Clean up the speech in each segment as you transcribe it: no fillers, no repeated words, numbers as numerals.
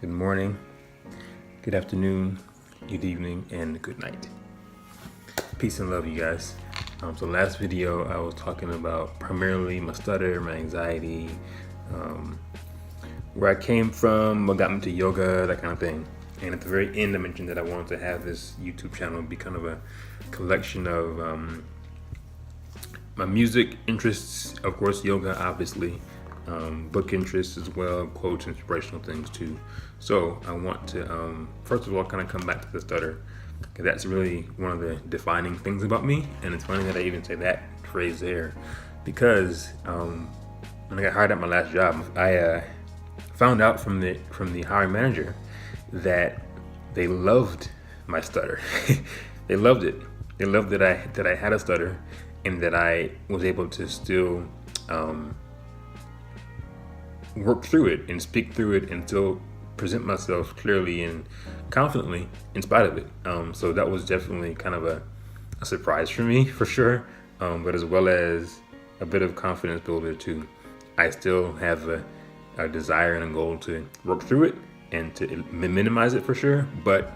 good morning, good afternoon, good evening, and good night. Peace and love, you guys. So last video, I was talking about primarily my stutter, my anxiety, where I came from, what got me to yoga, that kind of thing. And at the very end, I mentioned that I wanted to have this YouTube channel be kind of a collection of my music interests, of course, yoga, obviously, book interests as well, quotes, inspirational things too. So I want to, first of all, kind of come back to the stutter, because that's really one of the defining things about me. And it's funny that I even say that phrase there, because when I got hired at my last job, I found out from the hiring manager that they loved my stutter. They loved it. They loved that I had a stutter, and that I was able to still work through it and speak through it and still present myself clearly and confidently in spite of it. So that was definitely kind of a surprise for me, for sure, but as well as a bit of confidence builder too. I still have a desire and a goal to work through it and to minimize it for sure, but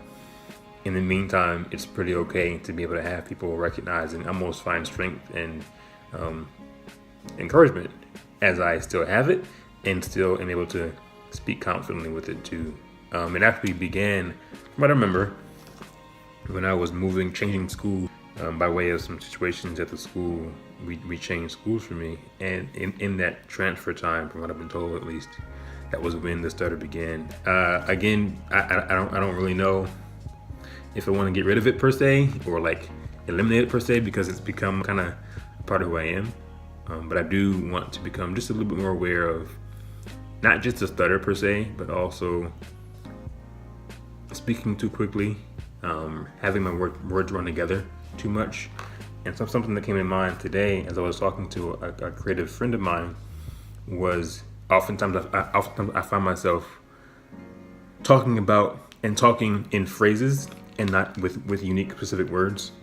in the meantime, it's pretty okay to be able to have people recognize and almost find strength and encouragement as I still have it and still am able to speak confidently with it too. It actually began, from what I remember, when I was changing school by way of some situations at the school. We changed schools for me, and in that transfer time, from what I've been told at least, that was when the stutter began. Again, I don't really know if I want to get rid of it per se, or like eliminate it per se, because it's become kind of part of who I am. But I do want to become just a little bit more aware of not just the stutter per se, but also speaking too quickly, having my words run together too much. And something that came in mind today as I was talking to a creative friend of mine was oftentimes I find myself talking in phrases and not with unique specific words.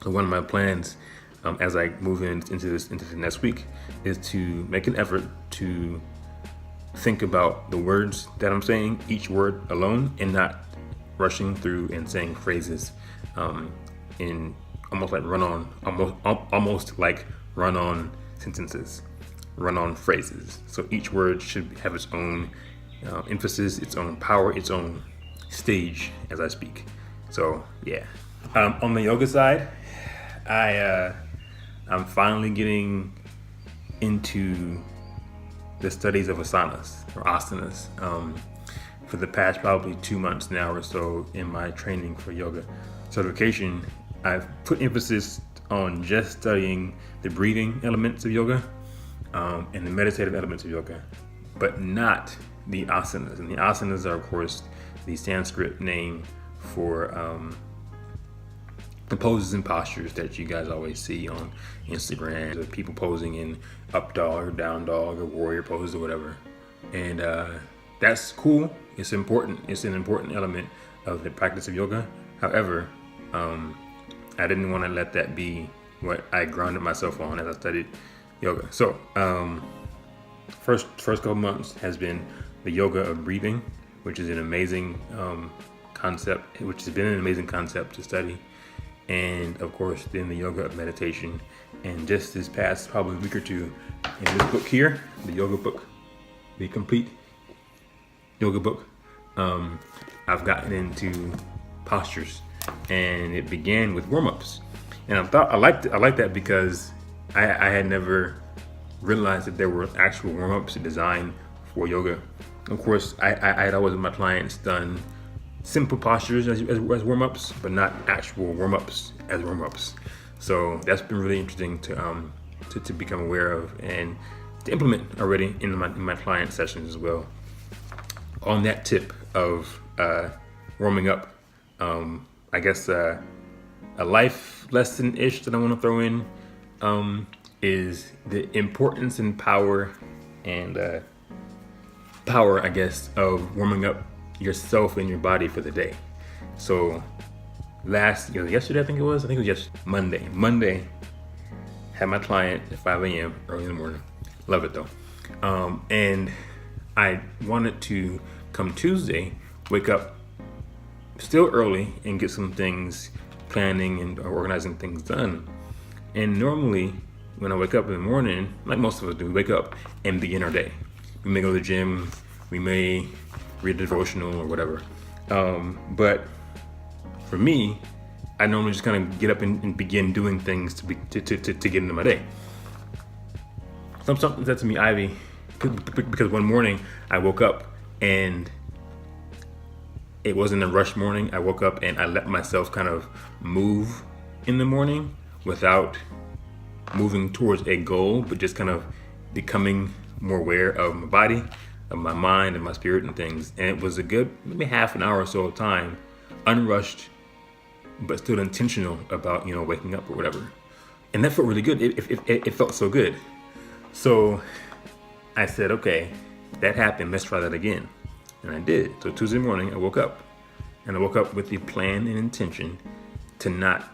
So one of my plans as I move into the next week is to make an effort to think about the words that I'm saying, each word alone, and not rushing through and saying phrases in almost like run-on sentences, run-on phrases. So each word should have its own emphasis, its own power, its own stage as I speak. So yeah. On the yoga side, I'm finally getting into the studies of asanas or asanas. For the past probably 2 months now or so in my training for yoga certification, I've put emphasis on just studying the breathing elements of yoga and the meditative elements of yoga, but not the asanas. And the asanas are, of course, the Sanskrit name for the poses and postures that you guys always see on Instagram, of people posing in up dog or down dog or warrior pose or whatever. And that's cool. It's important. It's an important element of the practice of yoga. However, I didn't want to let that be what I grounded myself on as I studied yoga. So first couple months has been the yoga of breathing, which is an amazing concept, to study. And of course, then the yoga of meditation. And just this past probably week or two, in this book here, the yoga book, the complete yoga book, I've gotten into postures, and it began with warm-ups. And I liked that because I had never realized that there were actual warm-ups designed for yoga. Of course, I had always with my clients done simple postures as warm-ups, but not actual warm-ups as warm-ups. So that's been really interesting to become aware of and to implement already in my client sessions as well. On that tip of warming up, I guess a life lesson-ish that I want to throw in is the importance and power, I guess, of warming up yourself and your body for the day. So yesterday, I think it was Monday, had my client at 5 a.m. early in the morning. Love it though. And I wanted to come Tuesday, wake up still early and get some things planning and organizing things done. And normally when I wake up in the morning, like most of us do, we wake up and begin our day. We may go to the gym, we may read a devotional or whatever. But for me, I normally just kind of get up and begin doing things to get into my day. Something said to me, Ivy, because one morning I woke up and it wasn't a rush morning. I woke up and I let myself kind of move in the morning without moving towards a goal, but just kind of becoming more aware of my body, of my mind and my spirit and things. And it was a good maybe half an hour or so of time, unrushed, but still intentional about, waking up or whatever. And that felt really good. It felt so good. So I said, okay, that happened. Let's try that again. And I did. So Tuesday morning, I woke up. And I woke up with the plan and intention to not,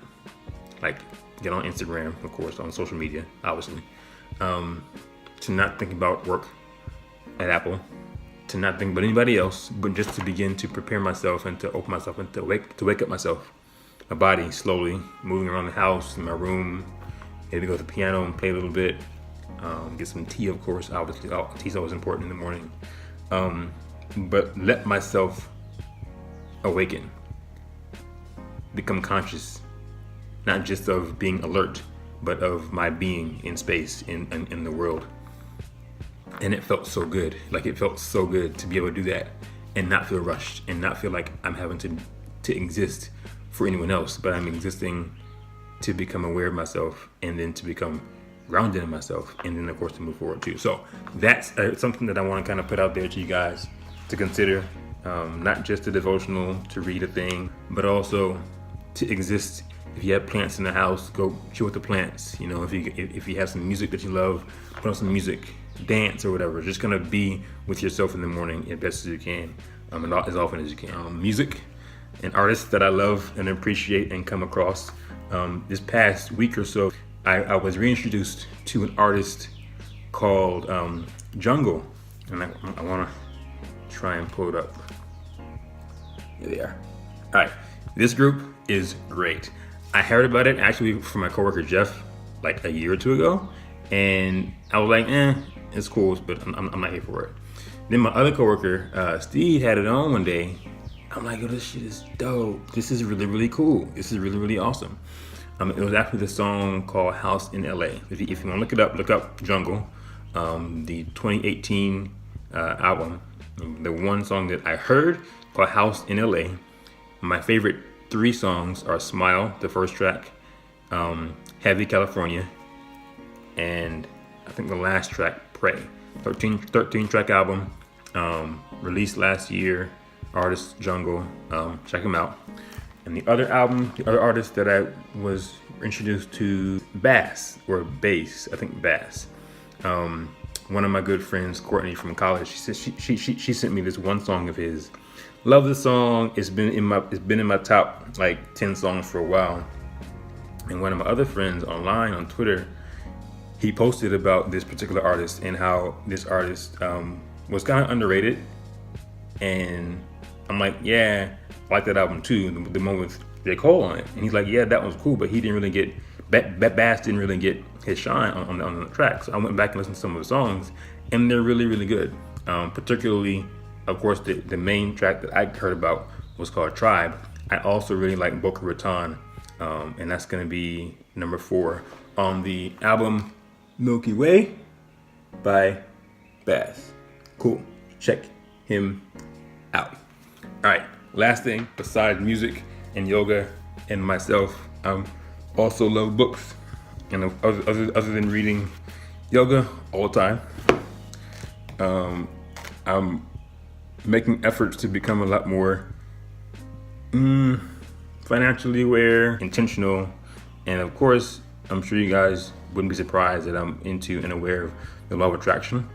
get on Instagram, of course, on social media, obviously. To not think about work at Apple. To not think about anybody else, but just to begin to prepare myself and to open myself and to wake up myself. My body slowly moving around the house, in my room. Maybe go to the piano and play a little bit. Get some tea, of course. Obviously, tea's always important in the morning. But let myself awaken. Become conscious. Not just of being alert, but of my being in space, in the world. And it felt so good. It felt so good to be able to do that and not feel rushed and not feel like I'm having to exist for anyone else, but I'm existing to become aware of myself and then to become grounded in myself and then, of course, to move forward too. So that's something that I want to kind of put out there to you guys to consider, not just a devotional to read a thing, but also to exist. If you have plants in the house, go chill with the plants. If you have some music that you love, put on some music, dance or whatever. Just gonna be with yourself in the morning as best as you can, and as often as you can. Music and artists that I love and appreciate and come across. This past week or so, I was reintroduced to an artist called Jungle, and I want to try and pull it up. Here they are. All right, this group is great. I heard about it actually from my coworker Jeff a year or two ago, and I was like, it's cool, but I'm not here for it. Then my other coworker Steve had it on one day. I'm like, this shit is dope. This is really, really cool. This is really, really awesome. It was actually the song called House in LA. If you want to look up Jungle, the 2018 album. The one song that I heard called House in LA. My favorite 3 songs are Smile, the first track, Heavy California, and I think the last track, Pray. 13 track album, released last year, artist Jungle, check him out. And the other artist that I was introduced to, Bass. I think Bass. One of my good friends, Courtney from college, she sent me this one song of his. Love the song. It's been in my top 10 songs for a while. And one of my other friends online on Twitter, he posted about this particular artist and how this artist was kind of underrated. And I'm like, yeah, I like that album too, the one with J. Cole on it. And he's like, yeah, that was cool, but he didn't really get, Bass didn't really get his shine on the track. So I went back and listened to some of the songs, and they're really, really good. Particularly, of course, the main track that I heard about was called Tribe. I also really like Boca Raton, and that's going to be number 4 on the album Milky Way by Bass. Cool. Check him out. All right. Last thing, besides music and yoga and myself, I also love books. And other than reading yoga all the time, I'm making efforts to become a lot more financially aware, intentional, and of course, I'm sure you guys wouldn't be surprised that I'm into and aware of the Law of Attraction,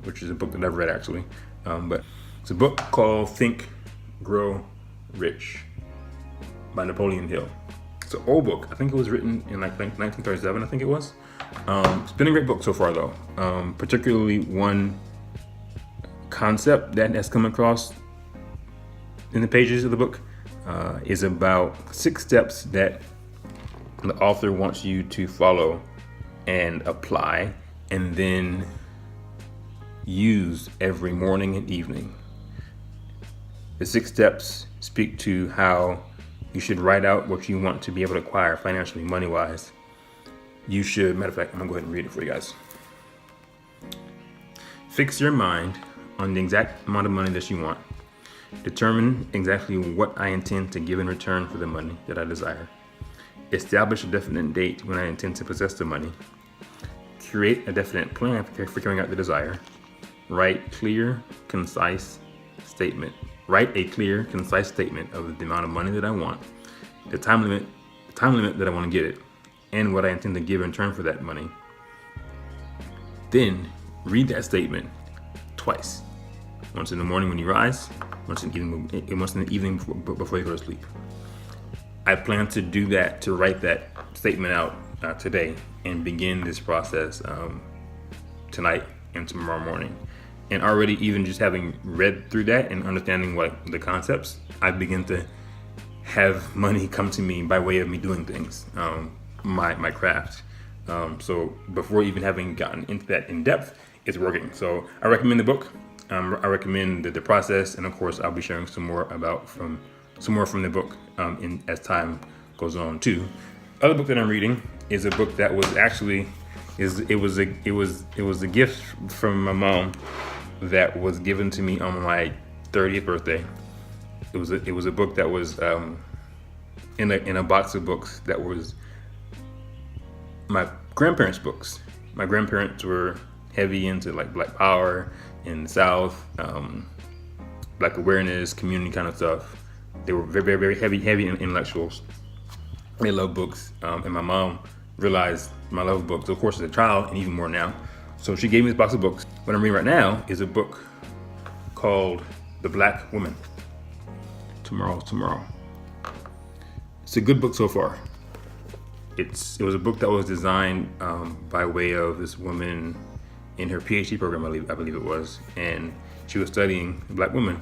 which is a book that I've read actually. But it's a book called Think, Grow, Rich by Napoleon Hill. It's an old book. I think it was written in 1937, I think it was. It's been a great book so far though. Particularly one concept that has come across in the pages of the book is about 6 steps that the author wants you to follow and apply and then use every morning and evening. The 6 steps speak to how you should write out what you want to be able to acquire financially, money-wise. You should, matter of fact, I'm gonna go ahead and read it for you guys. Fix your mind on the exact amount of money that you want. Determine exactly what I intend to give in return for the money that I desire. Establish a definite date when I intend to possess the money. Create a definite plan for carrying out the desire. Write a clear, concise statement of the amount of money that I want, the time limit that I want to get it, and what I intend to give in return for that money. Then read that statement twice. Once in the morning when you rise, once in the evening before you go to sleep. I plan to do that, to write that statement out today and begin this process tonight and tomorrow morning. And already, even just having read through that and understanding what the concepts, I begin to have money come to me by way of me doing things, my craft. So before even having gotten into that in depth, it's working. So I recommend the book. I recommend the process, and of course, I'll be sharing some more from the book as time goes on too. Other book that I'm reading is a book that was actually it was a gift from my mom that was given to me on my 30th birthday. It was a book that was in a box of books that was my grandparents' books. My grandparents were heavy into like Black Power in the South, Black awareness, community kind of stuff. They were very, very heavy intellectuals. They love books, and my mom realized my love of books, of course, as a child, and even more now. So she gave me this box of books. What I'm reading right now is a book called The Black Woman. Tomorrow. It's a good book so far. It was a book that was designed by way of this woman in her PhD program, I believe it was, and she was studying Black women.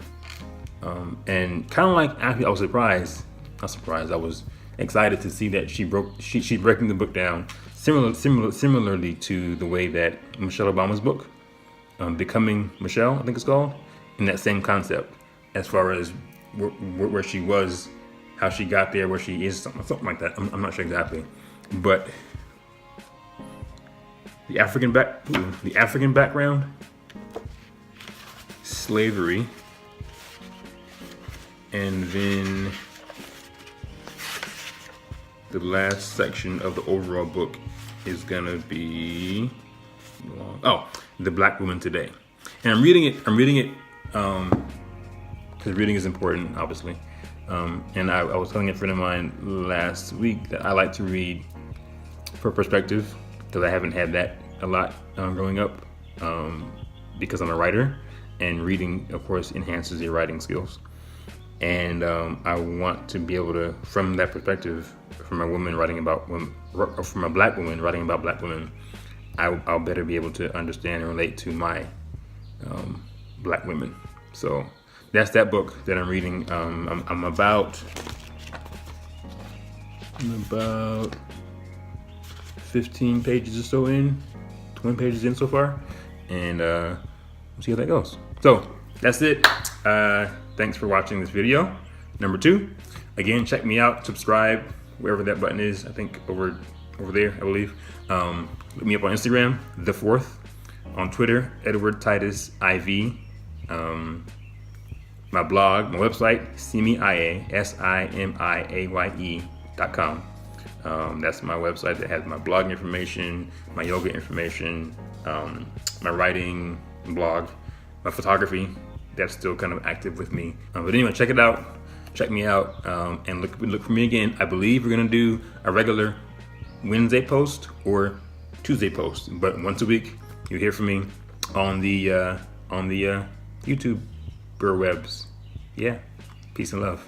And kind of like, actually, I was I was excited to see that she's breaking the book down similarly to the way that Michelle Obama's book, Becoming Michelle, I think it's called, in that same concept, as far as where she was, how she got there, where she is, something like that. I'm not sure exactly, but the African background, slavery, and then the last section of the overall book is gonna be the Black Woman Today. And I'm reading it because reading is important, obviously. And I was telling a friend of mine last week that I like to read for perspective, because I haven't had that a lot growing up, because I'm a writer, and reading, of course, enhances your writing skills. And I want to be able to, from that perspective, from a woman writing about women, or from a Black woman writing about Black women, I'll better be able to understand and relate to my Black women. So that's that book that I'm reading. I'm about 15 pages or so in, 20 pages in so far, and we'll see how that goes. So that's it. Thanks for watching this video. Number 2, again, check me out, subscribe, wherever that button is. I think over there, I believe. Look me up on Instagram, The Fourth, on Twitter, Edward Titus IV. My blog, my website, SIMIAE.com. That's my website that has my blog information, my yoga information, my writing blog, my photography. That's still kind of active with me. But anyway, check it out. Check me out, and look for me again. I believe we're gonna do a regular Wednesday post or Tuesday post, but once a week you hear from me on the YouTube webs. Yeah, peace and love.